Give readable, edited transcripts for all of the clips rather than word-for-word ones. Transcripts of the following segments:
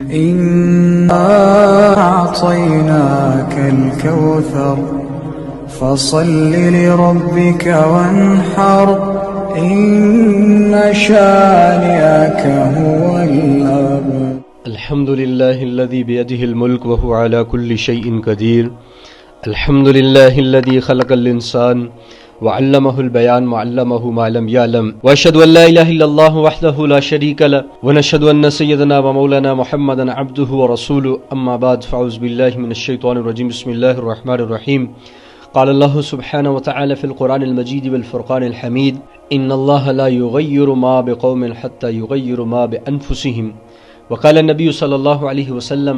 إنا أعطيناك الكوثر فصل لربك وانحر إن شانئك هو الأبتر. الحمد لله الذي بيده الملك وهو على كل شيء قدير. الحمد لله الذي خلق الإنسان وعلمه البيان وعلمه ما لم يعلم وأشهد أن لا إله إلا الله وحده لا شريك له ونشهد أن سيدنا ومولانا محمدا عبده ورسوله. أما بعد فأعوذ بالله من الشيطان الرجيم. بسم الله الرحمن الرحيم. قال الله سبحانه وتعالى في القرآن المجيد والفرقان الحميد: إن الله لا يغير ما بقوم حتى يغير ما بأنفسهم. وقال النبي صلى الله عليه وسلم: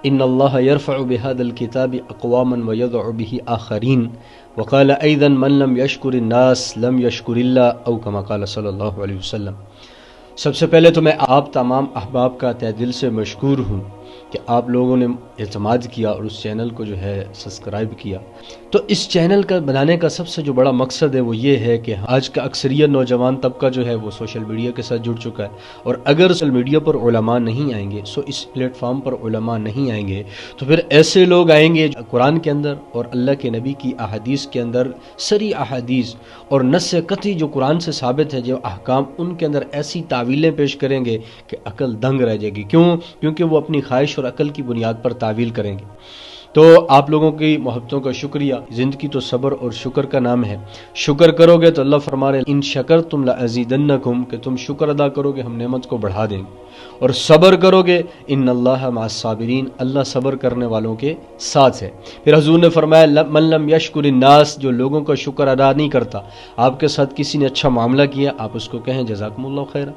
إن الله يرفع بهذا الكتاب أقواما ويضع به آخرين. وقال أيضا: من لم يشكر الناس لم يشكر الله، أو كما قال صلی اللہ علیہ وسلم. سب سے پہلے تو میں آپ تمام احباب کا تہ دل سے مشکور ہوں کہ آپ لوگوں نے اعتماد کیا اور اس چینل کو جو ہے سبسکرائب کیا. تو اس چینل کا بنانے کا سب سے جو بڑا مقصد ہے وہ یہ ہے کہ آج کا اکثریت نوجوان طبقہ جو ہے وہ سوشل میڈیا کے ساتھ جڑ چکا ہے، اور اگر سوشل میڈیا پر علماء نہیں آئیں گے، سو اس پلیٹ فارم پر علماء نہیں آئیں گے، تو پھر ایسے لوگ آئیں گے جو قرآن کے اندر اور اللہ کے نبی کی احادیث کے اندر صریح احادیث اور نص قطعی جو قرآن سے ثابت ہے جو احکام، ان کے اندر ایسی تعویلیں پیش کریں گے کہ عقل دنگ رہ جائے گی. کیونکہ وہ اپنی خواہش اور عقل کی بنیاد پر تعویل کریں گے. تو آپ لوگوں کی محبتوں کا شکریہ. زندگی تو صبر اور شکر کا نام ہے. شکر کرو گے تو اللہ فرما رہے ان شکرتم لازیدنکم، کہ تم شکر ادا کرو گے ہم نعمت کو بڑھا دیں گے. اور صبر کرو گے ان اللہ مع الصابرین، اللہ صبر کرنے والوں کے ساتھ ہے. پھر حضور نے فرمایا من لم یشکر الناس، جو لوگوں کا شکر ادا نہیں کرتا. آپ کے ساتھ کسی نے اچھا معاملہ کیا، آپ اس کو کہیں جزاکم اللہ خیر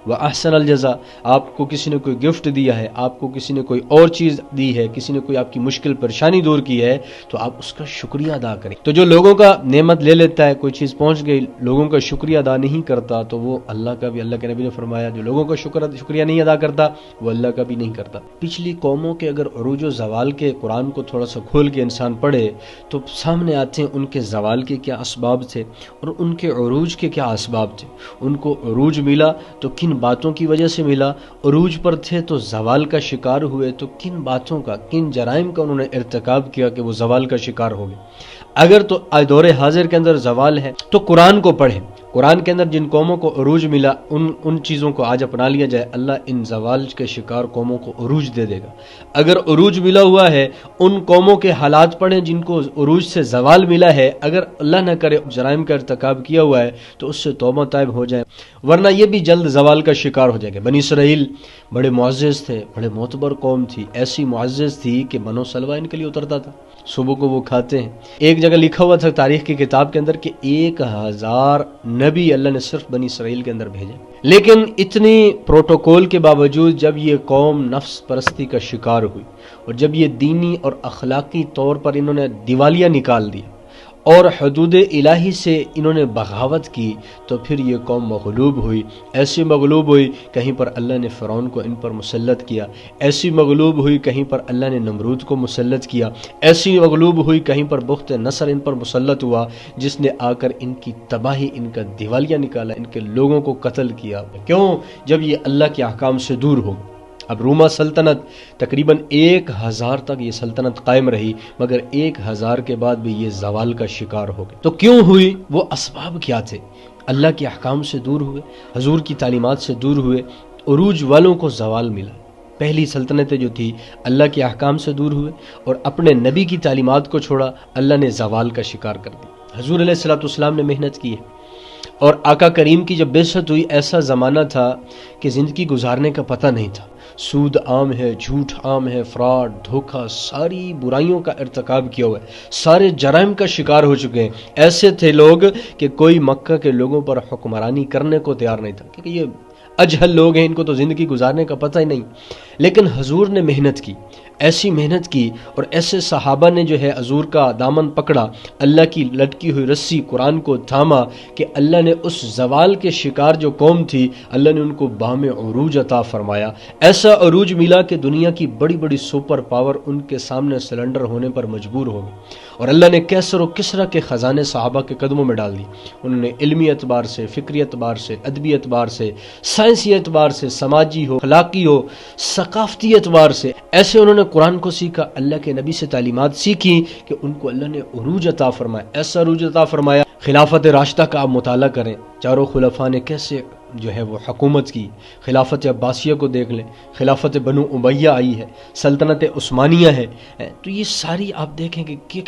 واحسن الجزاء. آپ کو کسی نے کوئی گفٹ دیا ہے، آپ کو کسی نے کوئی اور چیز دی ہے، کسی نے کوئی آپ کی مشکل پریشانی دور کی ہے، تو آپ اس کا شکریہ ادا کریں. تو جو لوگوں کا نعمت لے لیتا ہے، کوئی چیز پہنچ گئی، لوگوں کا شکریہ ادا نہیں کرتا، تو وہ اللہ کا بھی، اللہ کے نبی نے فرمایا جو لوگوں کا شکریہ نہیں ادا کرتا وہ اللہ کا بھی نہیں کرتا. پچھلی قوموں کے اگر عروج و زوال کے قرآن کو تھوڑا سا کھول کے انسان پڑھے تو سامنے آتے ہیں ان کے زوال کے کیا اسباب تھے اور ان کے عروج کے کیا اسباب تھے. ان کو عروج ملا تو کن باتوں کی وجہ سے ملا، عروج پر تھے تو زوال کا شکار ہوئے تو کن باتوں کا، کن جرائم کا انہوں نے ارتکاب کیا کہ وہ زوال کا شکار ہو گئے. اگر تو دور حاضر کے اندر زوال ہے تو قرآن کو پڑھیں. قرآن کے اندر جن قوموں کو عروج ملا ان چیزوں کو آج اپنا لیا جائے، اللہ ان زوال کے شکار قوموں کو عروج دے دے گا. اگر عروج ملا ہوا ہے ان قوموں کے حالات پڑھیں جن کو عروج سے زوال ملا ہے. اگر اللہ نہ کرے جرائم کا ارتکاب کیا ہوا ہے تو اس سے توبہ طائب ہو جائیں، ورنہ یہ بھی جلد زوال کا شکار ہو جائے گا. بنی اسرائیل بڑے معزز تھے، بڑے معتبر قوم تھی، ایسی معزز تھی کہ بنو سلوہ ان کے لیے اترتا تھا، صبح کو وہ کھاتے ہیں. ایک جگہ لکھا ہوا تھا تاریخ کی کتاب کے اندر کہ 1000 نبی اللہ نے صرف بنی اسرائیل کے اندر بھیجے. لیکن اتنی پروٹوکول کے باوجود جب یہ قوم نفس پرستی کا شکار ہوئی اور جب یہ دینی اور اخلاقی طور پر انہوں نے دیوالیہ نکال دیا اور حدود الہی سے انہوں نے بغاوت کی، تو پھر یہ قوم مغلوب ہوئی. ایسی مغلوب ہوئی کہیں پر اللہ نے فرعون کو ان پر مسلط کیا، ایسی مغلوب ہوئی کہیں پر اللہ نے نمرود کو مسلط کیا، ایسی مغلوب ہوئی کہیں پر بخت نصر ان پر مسلط ہوا جس نے آ کر ان کی تباہی، ان کا دیوالیہ نکالا، ان کے لوگوں کو قتل کیا. کیوں؟ جب یہ اللہ کے احکام سے دور ہو. اب روما سلطنت تقریباً 1000 تک یہ سلطنت قائم رہی، مگر 1000 کے بعد بھی یہ زوال کا شکار ہو گئی. تو کیوں ہوئی؟ وہ اسباب کیا تھے؟ اللہ کے احکام سے دور ہوئے، حضور کی تعلیمات سے دور ہوئے، عروج والوں کو زوال ملا. پہلی سلطنتیں جو تھی اللہ کے احکام سے دور ہوئے اور اپنے نبی کی تعلیمات کو چھوڑا، اللہ نے زوال کا شکار کر دیا. حضور علیہ الصلوۃ والسلام نے محنت کی ہے اور آقا کریم کی جب بعثت ہوئی ایسا زمانہ تھا کہ زندگی گزارنے کا پتہ نہیں تھا. سود عام ہے، جھوٹ عام ہے، فراڈ، دھوکہ، ساری برائیوں کا ارتکاب کیا ہوا ہے، سارے جرائم کا شکار ہو چکے ہیں. ایسے تھے لوگ کہ کوئی مکہ کے لوگوں پر حکمرانی کرنے کو تیار نہیں تھا، کیونکہ یہ اجہل لوگ ہیں، ان کو تو زندگی گزارنے کا پتہ ہی نہیں. لیکن حضور نے محنت کی، ایسی محنت کی اور ایسے صحابہ نے جو ہے حضور کا دامن پکڑا، اللہ کی لٹکی ہوئی رسی قرآن کو تھاما کہ اللہ نے اس زوال کے شکار جو قوم تھی اللہ نے ان کو بام عروج عطا فرمایا. ایسا عروج ملا کہ دنیا کی بڑی بڑی سپر پاور ان کے سامنے سلنڈر ہونے پر مجبور ہو گئی، اور اللہ نے کیسر و کسرا کے خزانے صحابہ کے قدموں میں ڈال دی. انہوں نے علمی اعتبار سے، فکری اعتبار سے، ادبی اعتبار سے، سائنسی اعتبار سے، سماجی ہو، اخلاقی ہو، ثقافتی اعتبار سے ایسے انہوں نے قرآن کو سیکھا، اللہ کے نبی سے تعلیمات سیکھی کہ ان کو اللہ نے عروج عطا فرمایا، ایسا عروج عطا فرمایا۔ خلافت راشدہ کا آپ مطالعہ کریں، چاروں خلفاء نے کیسے جو ہے وہ حکومت کی۔ خلافت عباسیہ کو دیکھ لیں، خلافت بنو امیہ آئی ہے، سلطنت عثمانیہ ہے، تو یہ ساری آپ دیکھیں کہ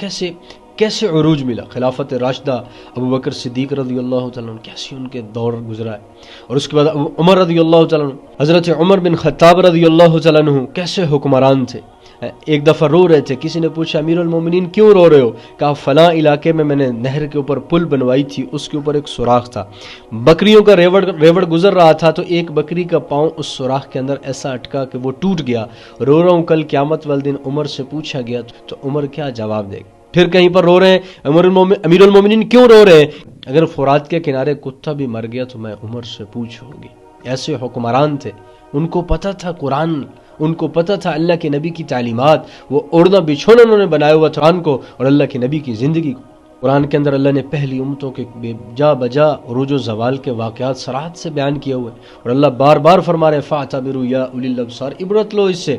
کیسے عروج ملا۔ خلافت راشدہ ابو بکر صدیق رضی اللہ تعالیٰ عنہ کیسے ان کے دور گزرا ہے، اور اس کے بعد عمر رضی اللہ تعالیٰ عنہ، حضرت عمر بن خطاب رضی اللہ تعالیٰ عنہ کیسے حکمران تھے۔ ایک دفعہ رو رہے تھے، کسی نے پوچھا امیر المومنین کیوں رو رہے ہو؟ کہا فلاں علاقے میں نے نہر کے اوپر پل بنوائی تھی، اس کے اوپر ایک سوراخ تھا، بکریوں کا ریوڑ گزر رہا تھا، تو ایک بکری کا پاؤں اس سوراخ کے اندر ایسا اٹکا کہ وہ ٹوٹ گیا، رو رہا ہوں کل قیامت والے دن عمر سے پوچھا گیا تو عمر کیا جواب دے گا؟ پھر کہیں پر رو رہے ہیں امیر المومنین کیوں رو رہے ہیں؟ اگر فرات کے کنارے کتا بھی مر گیا تو میں عمر سے پوچھوں گی۔ ایسے حکمران تھے، ان کو پتہ تھا قرآن، ان کو پتہ تھا اللہ کے نبی کی تعلیمات، وہ اوڑھنا بچھونا انہوں نے بنایا ہوا تھا قرآن کو اور اللہ کے نبی کی زندگی کو۔ قرآن کے اندر اللہ نے پہلی امتوں کے جا بجا عروج و زوال کے واقعات صراحت سے بیان کیے ہوئے، اور اللہ بار بار فرما رہے فاعتبروا یا اولی الابصار، عبرت لو اس سے۔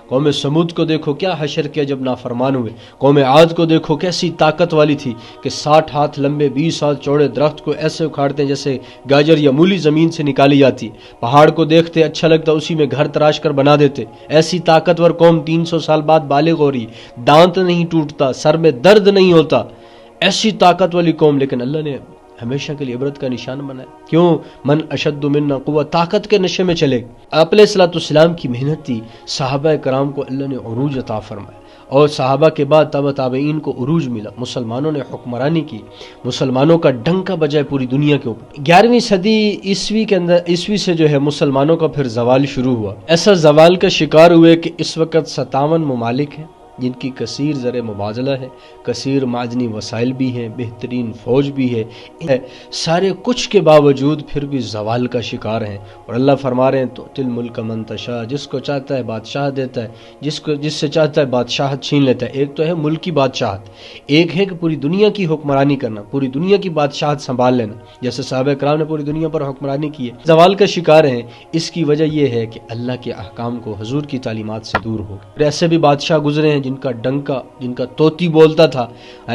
قوم سمود کو دیکھو کیا حشر کیا جب نافرمان ہوئے، قوم عاد کو دیکھو کیسی طاقت والی تھی کہ 60 ہاتھ لمبے 20 ہاتھ چوڑے درخت کو ایسے اکھاڑتے جیسے گاجر یا مولی زمین سے نکالی جاتی، پہاڑ کو دیکھتے اچھا لگتا اسی میں گھر تراش کر بنا دیتے۔ ایسی طاقتور قوم 300 سال بعد بالغ ہو رہی، دانت نہیں ٹوٹتا، سر میں درد نہیں ہوتا، ایسی طاقت والی قوم، لیکن اللہ نے ہمیشہ کے لیے عبرت کا نشان بنایا۔ کیوں؟ من اشد منا قوہ، طاقت کے نشے میں چلے۔ آپ علیہ الصلوۃ والسلام کی محنت تھی، صحابہ کرام کو اللہ نے عروج عطا فرمایا، اور صحابہ کے بعد تبع تابعین کو عروج ملا، مسلمانوں نے حکمرانی کی، مسلمانوں کا ڈنکا بجائے پوری دنیا کے اوپر۔ 11ویں صدی عیسوی سے جو ہے مسلمانوں کا پھر زوال شروع ہوا۔ ایسا زوال کا شکار ہوئے کہ اس وقت 57 ممالک ہیں جن کی کثیر زر مبادلہ ہے، کثیر معدنی وسائل بھی ہیں، بہترین فوج بھی ہے، سارے کچھ کے باوجود پھر بھی زوال کا شکار ہیں، اور اللہ فرما رہے ہیں تو تل ملک من تشاء، جس کو چاہتا ہے بادشاہ دیتا ہے، جس سے چاہتا ہے بادشاہت چھین لیتا ہے۔ ایک تو ہے ملکی بادشاہت، ایک ہے کہ پوری دنیا کی حکمرانی کرنا، پوری دنیا کی بادشاہت سنبھال لینا، جیسے صحابہ کرام نے پوری دنیا پر حکمرانی کی ہے۔ زوال کا شکار ہیں، اس کی وجہ یہ ہے کہ اللہ کے احکام کو، حضور کی تعلیمات سے دور ہو گئے۔ ایسے بھی بادشاہ گزرے ہیں جن کا ڈنکا، جن کا طوطی بولتا تھا،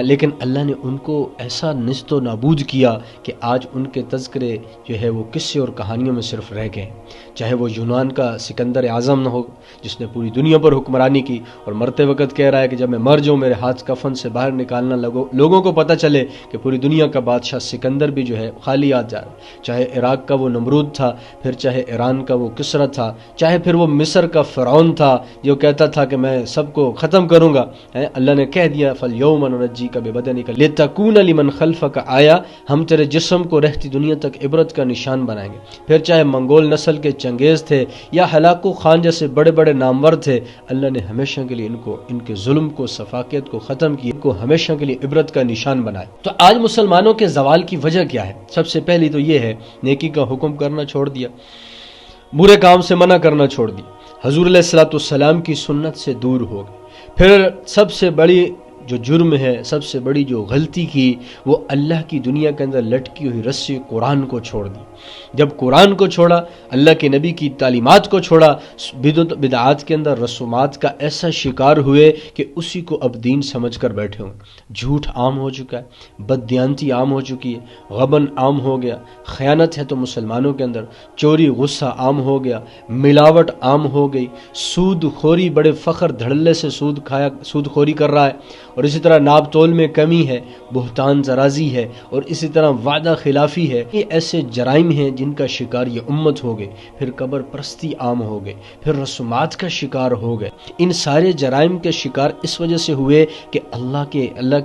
لیکن اللہ نے ان کو ایسا نیست و نابود کیا کہ آج ان کے تذکرے جو ہے وہ قصے اور کہانیوں میں صرف رہ گئے ہیں۔ چاہے وہ یونان کا سکندر اعظم نہ ہو جس نے پوری دنیا پر حکمرانی کی اور مرتے وقت کہہ رہا ہے کہ جب میں مر جاؤں میرے ہاتھ کفن سے باہر نکالنا لوگوں کو پتہ چلے کہ پوری دنیا کا بادشاہ سکندر بھی جو ہے خالی ہاتھ جا رہا ہے۔ چاہے عراق کا وہ نمرود تھا، پھر چاہے ایران کا وہ کسرا تھا، چاہے پھر وہ مصر کا فرعون تھا جو کہتا تھا کہ میں سب کو ختم کروں گا، اللہ نے کہہ دیا فَالْيَوْمَ نُنَجِّيكَ بِبَدَنِكَ لِتَكُونَ لِمَنْ خَلْفَكَ آیَةً، ہم تیرے جسم کو رہتی دنیا تک عبرت کا نشان بنائیں گے۔ پھر چاہے منگول نسل کے چنگیز تھے یا ہلاکو خان جیسے بڑے بڑے نامور تھے، اللہ نے ہمیشہ کے لیے ان کے ظلم کو، سفاکیت کو ختم کیا، ان کو ہمیشہ کے لیے عبرت کا نشان بنایا۔ تو آج مسلمانوں کے زوال کی وجہ کیا ہے؟ سب سے پہلی تو یہ ہے نیکی کا حکم کرنا چھوڑ دیا، برے کام سے منع کرنا چھوڑ دیا، حضور علیہ الصلوۃ والسلام کی سنت سے دور ہو گئے۔ پھر سب سے بڑی جو جرم ہے، سب سے بڑی جو غلطی کی، وہ اللہ کی دنیا کے اندر لٹکی ہوئی رسی قرآن کو چھوڑ دی۔ جب قرآن کو چھوڑا، اللہ کے نبی کی تعلیمات کو چھوڑا، بدعات کے اندر رسومات کا ایسا شکار ہوئے کہ اسی کو اب دین سمجھ کر بیٹھے ہوں۔ جھوٹ عام ہو چکا ہے، بددیانتی عام ہو چکی ہے، غبن عام ہو گیا، خیانت ہے تو مسلمانوں کے اندر، چوری غصہ عام ہو گیا، ملاوٹ عام ہو گئی، سود خوری بڑے فخر دھڑلے سے سود خوری کر رہا ہے، اور اسی طرح ناب تول میں کمی ہے، بہتان زرازی ہے، اور اسی طرح وعدہ خلافی ہے۔ یہ ایسے جرائم ہیں جن کا شکار یہ امت ہو گئے۔ پھر قبر پرستی عام ہو گئے، پھر رسومات کا شکار ہو گئے۔ ان سارے جرائم کے شکار اس وجہ سے ہوئے کہ اللہ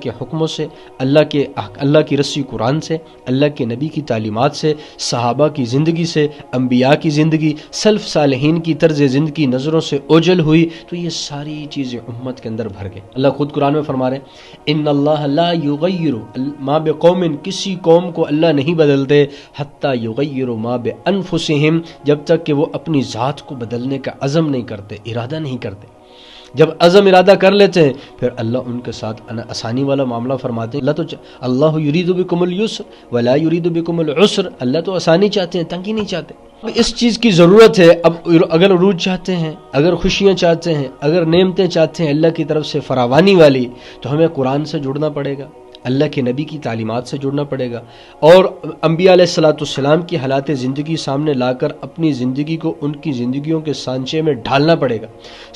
کے حکموں سے، اللہ کی رسی قرآن سے، اللہ کے نبی کی تعلیمات سے، صحابہ کی زندگی سے، انبیاء کی زندگی، سلف صالحین کی طرز زندگی نظروں سے اوجھل ہوئی، تو یہ ساری چیزیں امت کے اندر بھر گئے۔ اللہ خود قرآن میں فرما رہے ہیں ان اللہ لا یغیر ما بقوم، کسی قوم کو اللہ نہیں بدلتے، حتی یغیر ما بانفسہم، جب تک کہ وہ اپنی ذات کو بدلنے کا عزم نہیں کرتے، ارادہ نہیں کرتے۔ جب عزم ارادہ کر لیتے ہیں پھر اللہ ان کے ساتھ آسانی والا معاملہ فرماتے ہیں۔ اللہ یرید بکم اليسر ولا یرید بکم العسر، اللہ تو آسانی چاہتے ہیں، تنگی نہیں چاہتے۔ اب اس چیز کی ضرورت ہے، اب اگر عروج چاہتے ہیں، اگر خوشیاں چاہتے ہیں، اگر نعمتیں چاہتے ہیں اللہ کی طرف سے فراوانی والی، تو ہمیں قرآن سے جڑنا پڑے گا، اللہ کے نبی کی تعلیمات سے جڑنا پڑے گا، اور انبیاء علیہ السلام کی حالات زندگی سامنے لا کر اپنی زندگی کو ان کی زندگیوں کے سانچے میں ڈھالنا پڑے گا۔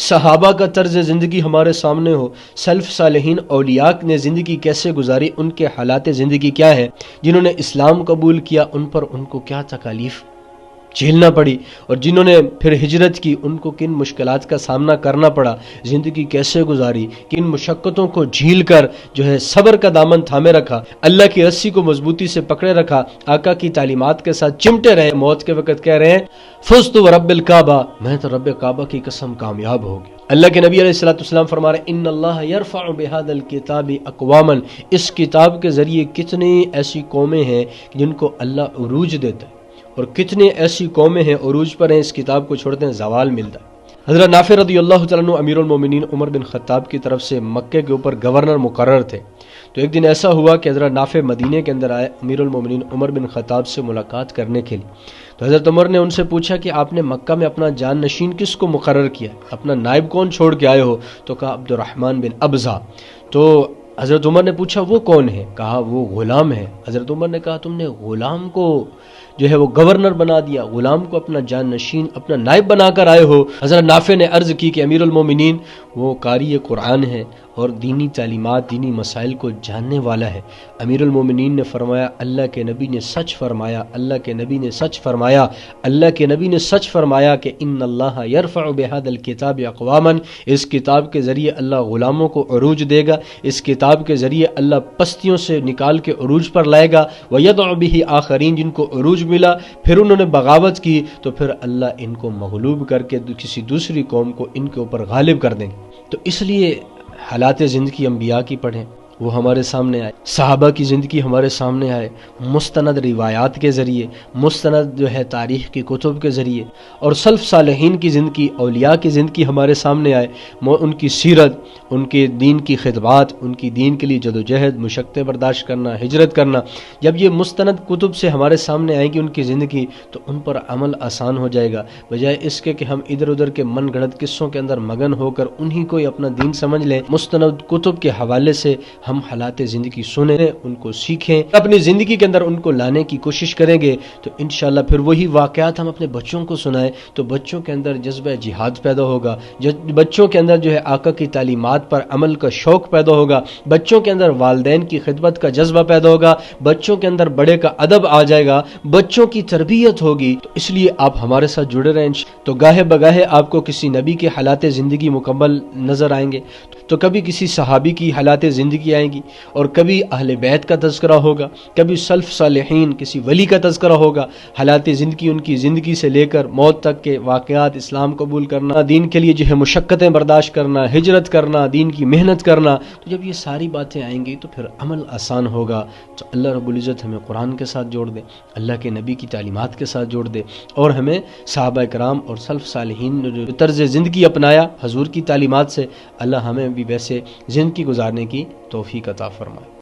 صحابہ کا طرز زندگی ہمارے سامنے ہو، سلف صالحین اولیاء نے زندگی کیسے گزاری، ان کے حالات زندگی کیا ہے، جنہوں نے اسلام قبول کیا ان پر ان کو کیا تکالیف جھیلنا پڑی، اور جنہوں نے پھر ہجرت کی ان کو کن مشکلات کا سامنا کرنا پڑا، زندگی کیسے گزاری، کن مشقتوں کو جھیل کر جو ہے صبر کا دامن تھامے رکھا، اللہ کی رسی کو مضبوطی سے پکڑے رکھا، آقا کی تعلیمات کے ساتھ چمٹے رہے، موت کے وقت کہہ رہے ہیں فزت ورب الکعبہ، میں تو رب کعبہ کی قسم کامیاب ہو گیا۔ اللہ کے نبی علیہ السلام فرما رہے ہیں ان اللہ یرفع بہذا الکتاب اقواما، اس کتاب کے ذریعے کتنی ایسی قومیں ہیں جن کو اللہ عروج دیتا ہے، اور کتنے ایسی قومیں ہیں عروج پر ہیں، اس کتاب کو چھوڑتے ہیں زوال ملتا ہے۔ حضرت نافع رضی اللہ تعالیٰ عنہ امیر المومنین عمر بن خطاب کی طرف سے مکے کے اوپر گورنر مقرر تھے، تو ایک دن ایسا ہوا کہ حضرت نافع مدینے کے اندر آئے امیر المومنین عمر بن خطاب سے ملاقات کرنے کے لیے، تو حضرت عمر نے ان سے پوچھا کہ آپ نے مکہ میں اپنا جان نشین کس کو مقرر کیا، اپنا نائب کون چھوڑ کے آئے ہو؟ تو کہا عبد الرحمن بن ابزہ۔ تو حضرت عمر نے پوچھا وہ کون ہے؟ کہا وہ غلام ہے۔ حضرت عمر نے کہا تم نے غلام کو جو ہے وہ گورنر بنا دیا، غلام کو اپنا جان نشین، اپنا نائب بنا کر آئے ہو۔ حضرت نافع نے عرض کی کہ امیر المومنین وہ قاری قرآن ہے اور دینی تعلیمات، دینی مسائل کو جاننے والا ہے۔ امیر المومنین نے فرمایا اللہ کے نبی نے سچ فرمایا، اللہ کے نبی نے سچ فرمایا، اللہ کے نبی نے سچ فرمایا کہ ان اللہ یرفع بہذا الکتاب اقواما، اس کتاب کے ذریعے اللہ غلاموں کو عروج دے گا، اس کتاب کے ذریعے اللہ پستیوں سے نکال کے عروج پر لائے گا، ویدع بہ آخرین، جن کو عروج ملا پھر انہوں نے بغاوت کی تو پھر اللہ ان کو مغلوب کر کے کسی دوسری قوم کو ان کے اوپر غالب کر دیں گے۔ تو اس لیے حالات زندگی انبیاء کی پڑھیں، وہ ہمارے سامنے آئے، صحابہ کی زندگی ہمارے سامنے آئے، مستند روایات کے ذریعے، مستند جو ہے تاریخ کی کتب کے ذریعے، اور سلف صالحین کی زندگی، اولیاء کی زندگی ہمارے سامنے آئے، ان کی سیرت، ان کے دین کی خدمات، ان کی دین کے لیے جدوجہد، مشقتیں برداشت کرنا، ہجرت کرنا، جب یہ مستند کتب سے ہمارے سامنے آئے گی ان کی زندگی تو ان پر عمل آسان ہو جائے گا، بجائے اس کے کہ ہم ادھر ادھر کے من گھڑت قصوں کے اندر مگن ہو کر انہی کو اپنا دین سمجھ لیں۔ مستند کتب کے حوالے سے ہم حالات زندگی سنیں، ان کو سیکھیں، اپنی زندگی کے اندر ان کو لانے کی کوشش کریں گے تو انشاءاللہ پھر وہی واقعات ہم اپنے بچوں کو سنائیں تو بچوں کے اندر جذبہ جہاد پیدا ہوگا، بچوں کے اندر جو ہے آقا کی تعلیمات پر عمل کا شوق پیدا ہوگا، بچوں کے اندر والدین کی خدمت کا جذبہ پیدا ہوگا، بچوں کے اندر بڑے کا ادب آ جائے گا، بچوں کی تربیت ہوگی۔ تو اس لیے آپ ہمارے ساتھ جڑے رہیں، تو گاہے بگاہے آپ کو کسی نبی کے حالات زندگی مکمل نظر آئیں گے، تو کبھی کسی صحابی کی حالات زندگی آئیں گی، اور کبھی اہل بیت کا تذکرہ ہوگا، کبھی سلف صالحین کسی ولی کا تذکرہ ہوگا، حالات زندگی ان کی زندگی سے لے کر موت تک کے واقعات، اسلام قبول کرنا، دین کے لیے جو ہے مشقتیں برداشت کرنا، ہجرت کرنا، دین کی محنت کرنا، تو جب یہ ساری باتیں آئیں گی تو پھر عمل آسان ہوگا۔ تو اللہ رب العزت ہمیں قرآن کے ساتھ جوڑ دے، اللہ کے نبی کی تعلیمات کے ساتھ جوڑ دے، اور ہمیں صحابہ کرام اور سلف صالحین نے جو طرز زندگی اپنایا حضور کی تعلیمات سے، اللہ ہمیں بھی ویسے زندگی گزارنے کی توفیق عطا فرمائے۔